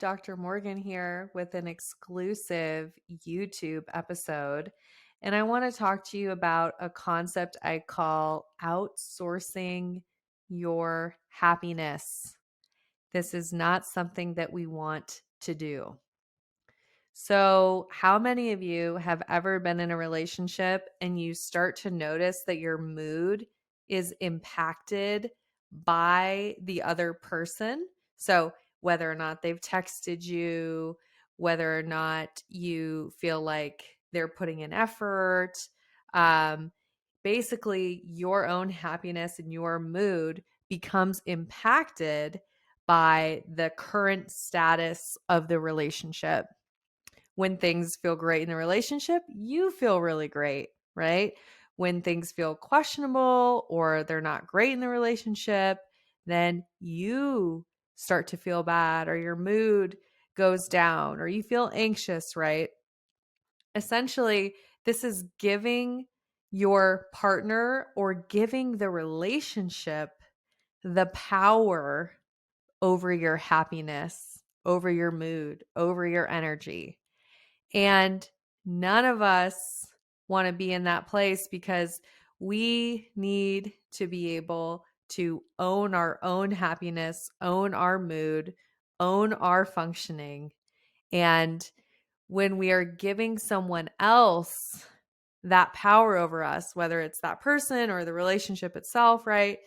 Dr. Morgan here with an exclusive YouTube episode. And I want to talk to you about a concept I call outsourcing your happiness. This is not something that we want to do. So, how many of you have ever been in a relationship and you start to notice that your mood is impacted by the other person? So, whether or not they've texted you, whether or not you feel like they're putting in effort, um, basically, your own happiness and your mood becomes impacted by the current status of the relationship. When things feel great in the relationship, you feel really great, right? When things feel questionable or they're not great in the relationship, then you start to feel bad or your mood goes down or you feel anxious, right? Essentially, this is giving your partner or giving the relationship the power over your happiness, over your mood, over your energy. And none of us want to be in that place because we need to be able to own our own happiness, own our mood, own our functioning. And when we are giving someone else that power over us, whether it's that person or the relationship itself, right?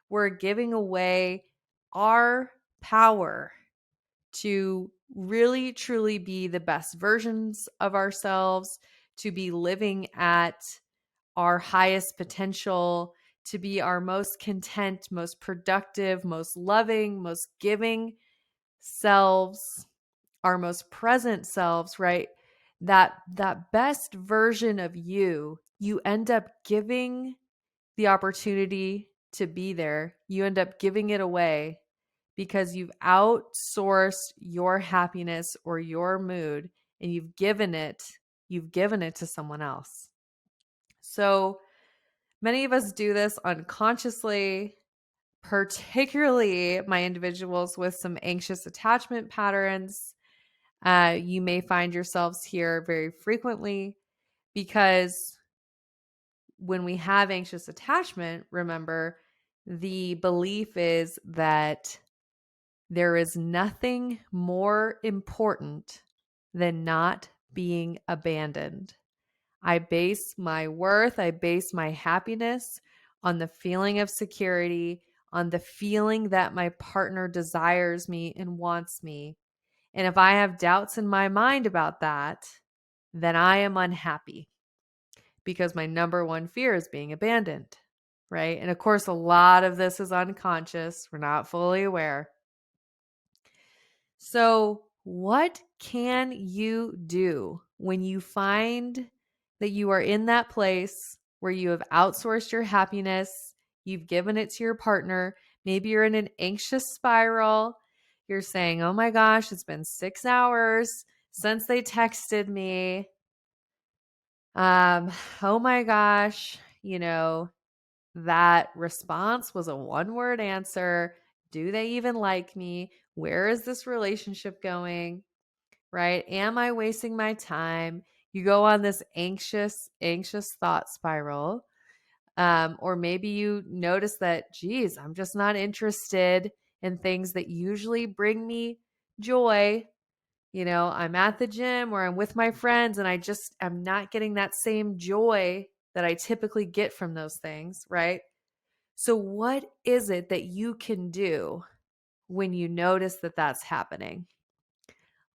We're giving away our power to really truly be the best versions of ourselves, to be living at our highest potential, to be our most content, most productive, most loving, most giving selves, our most present selves, right? That best version of you, you end up giving the opportunity to be there. You end up giving it away because you've outsourced your happiness or your mood and you've given it to someone else. So many of us do this unconsciously, particularly my individuals with some anxious attachment patterns. You may find yourselves here very frequently because when we have anxious attachment, remember, the belief is that there is nothing more important than not being abandoned. I base my worth, I base my happiness on the feeling of security, on the feeling that my partner desires me and wants me. And if I have doubts in my mind about that, then I am unhappy because my number one fear is being abandoned, right? And of course, a lot of this is unconscious. We're not fully aware. So, what can you do when you find that you are in that place where you have outsourced your happiness, you've given it to your partner, maybe you're in an anxious spiral, you're saying, "Oh my gosh, it's been 6 hours since they texted me. Oh my gosh, that response was a one-word answer. Do they even like me? Where is this relationship going?" Right? Am I wasting my time? You go on this anxious thought spiral. Or maybe you notice that, geez, I'm just not interested in things that usually bring me joy. I'm at the gym or I'm with my friends and I'm not getting that same joy that I typically get from those things, right? So what is it that you can do when you notice that that's happening?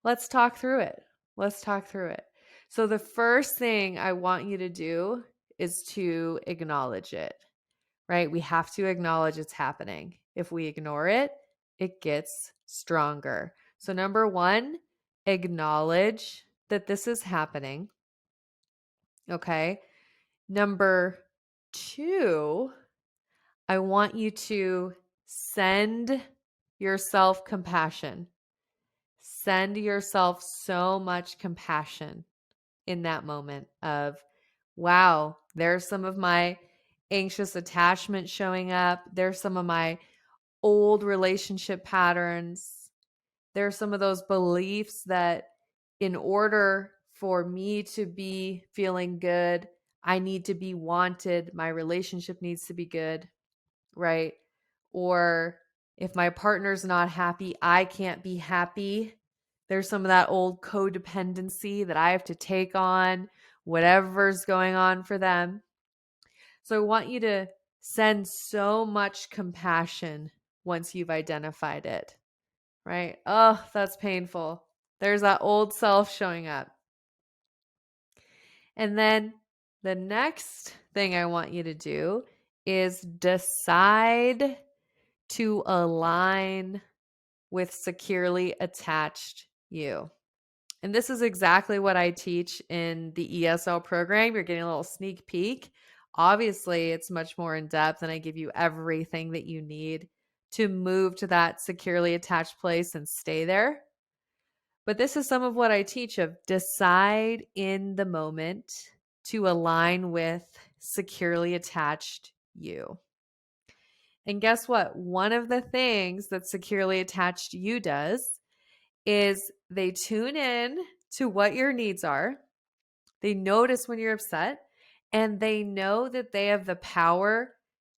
Let's talk through it. Let's talk through it. So the first thing I want you to do is to acknowledge it, right? We have to acknowledge it's happening. If we ignore it, it gets stronger. So number one, acknowledge that this is happening. Okay. Number two, I want you to send yourself compassion. Send yourself so much compassion in that moment of, wow, there's some of my anxious attachment showing up. There's some of my old relationship patterns There's some of those beliefs that in order for me to be feeling good, I need to be wanted. My relationship needs to be good, right? Or if my partner's not happy, I can't be happy. There's some of that old codependency that I have to take on whatever's going on for them. So I want you to send so much compassion once you've identified it, right? Oh, that's painful. There's that old self showing up. And then the next thing I want you to do is decide to align with securely attached you. And this is exactly what I teach in the E.S.L program. You're getting a little sneak peek. Obviously, it's much more in depth, and I give you everything that you need to move to that securely attached place and stay there. But this is some of what I teach of decide in the moment to align with securely attached you. And guess what? One of the things that securely attached you does is they tune in to what your needs are. They notice when you're upset, and they know that they have the power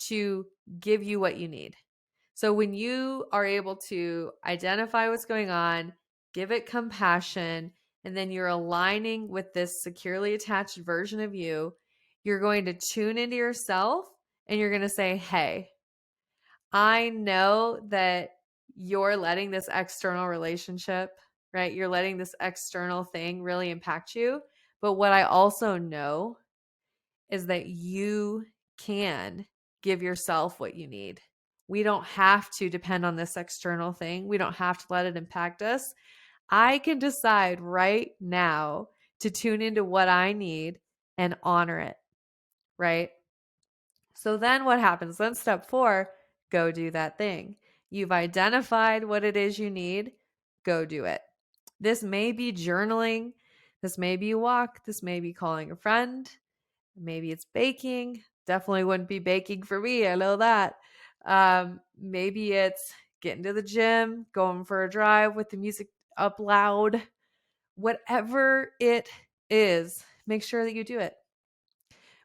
to give you what you need. So when you are able to identify what's going on, give it compassion, and then you're aligning with this securely attached version of you, you're going to tune into yourself and you're going to say, hey, I know that you're letting this external relationship, right? You're letting this external thing really impact you. But what I also know is that you can give yourself what you need. We don't have to depend on this external thing. We don't have to let it impact us. I can decide right now to tune into what I need and honor it, right? So then what happens? Then step 4, go do that thing. You've identified what it is you need, go do it. This may be journaling, this may be a walk, this may be calling a friend, maybe it's baking. Definitely wouldn't be baking for me, I know that. Maybe it's getting to the gym, going for a drive with the music up loud. Whatever it is, make sure that you do it.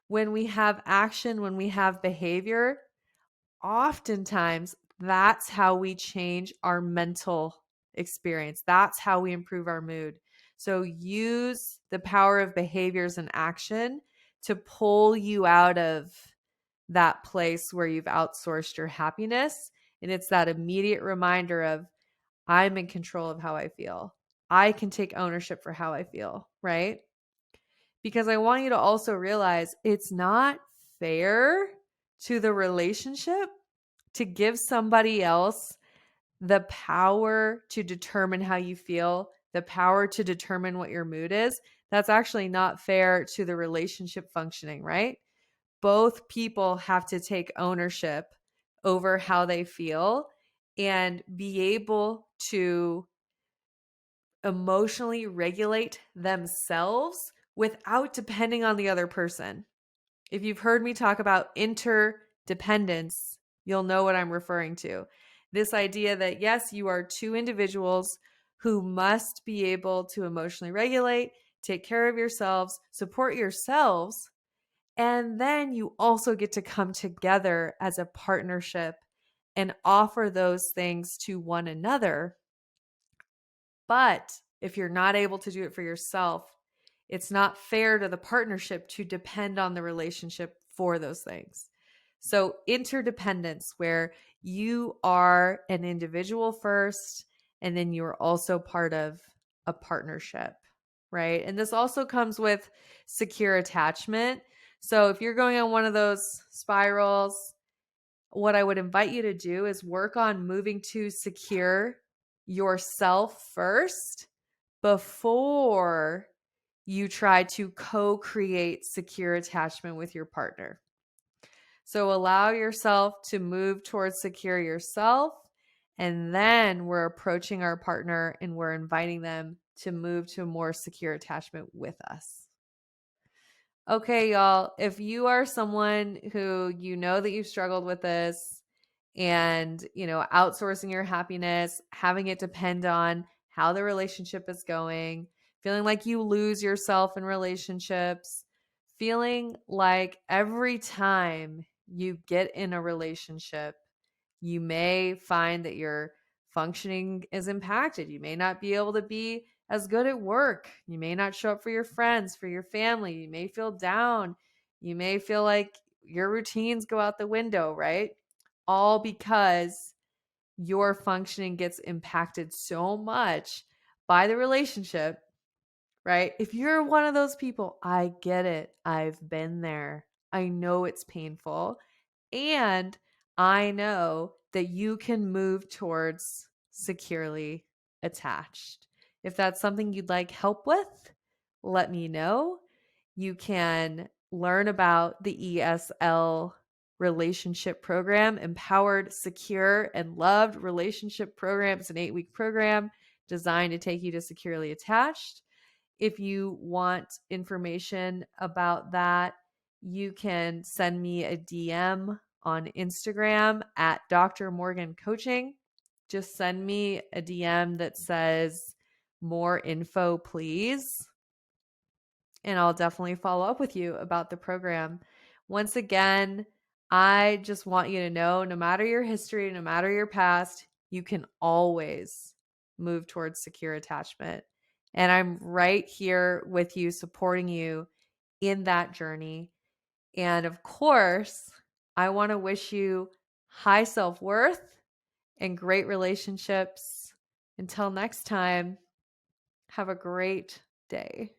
When we have action, when we have behavior, oftentimes that's how we change our mental experience. That's how we improve our mood. So use the power of behaviors and action to pull you out of that place where you've outsourced your happiness. And it's that immediate reminder of, I'm in control of how I feel. I can take ownership for how I feel, right? Because I want you to also realize it's not fair to the relationship to give somebody else the power to determine how you feel, the power to determine what your mood is. That's actually not fair to the relationship functioning, right? Both people have to take ownership over how they feel and be able to emotionally regulate themselves without depending on the other person. If you've heard me talk about interdependence, you'll know what I'm referring to. This idea that, yes, you are two individuals who must be able to emotionally regulate, take care of yourselves, support yourselves, and then you also get to come together as a partnership and offer those things to one another. But if you're not able to do it for yourself, it's not fair to the partnership to depend on the relationship for those things. So interdependence, where you are an individual first, and then you're also part of a partnership, right? And this also comes with secure attachment. So if you're going on one of those spirals, what I would invite you to do is work on moving to secure yourself first before you try to co-create secure attachment with your partner. So allow yourself to move towards secure yourself, and then we're approaching our partner and we're inviting them to move to a more secure attachment with us. Okay, y'all, if you are someone who you know that you've struggled with this and, outsourcing your happiness, having it depend on how the relationship is going, feeling like you lose yourself in relationships, feeling like every time you get in a relationship, you may find that your functioning is impacted. You may not be able to be as good at work. You may not show up for your friends, for your family. You may feel down. You may feel like your routines go out the window, right? All because your functioning gets impacted so much by the relationship, right? If you're one of those people, I get it. I've been there. I know it's painful. And I know that you can move towards securely attached. If that's something you'd like help with, let me know. You can learn about the E.S.L relationship program, Empowered, Secure, and Loved Relationship Program. It's an 8-week program designed to take you to securely attached. If you want information about that, you can send me a DM on Instagram at Dr. Morgan Coaching. Just send me a DM that says more info, please. And I'll definitely follow up with you about the program. Once again, I just want you to know, no matter your history, no matter your past, you can always move towards secure attachment. And I'm right here with you, supporting you in that journey. And of course, I want to wish you high self-worth and great relationships. Until next time, have a great day.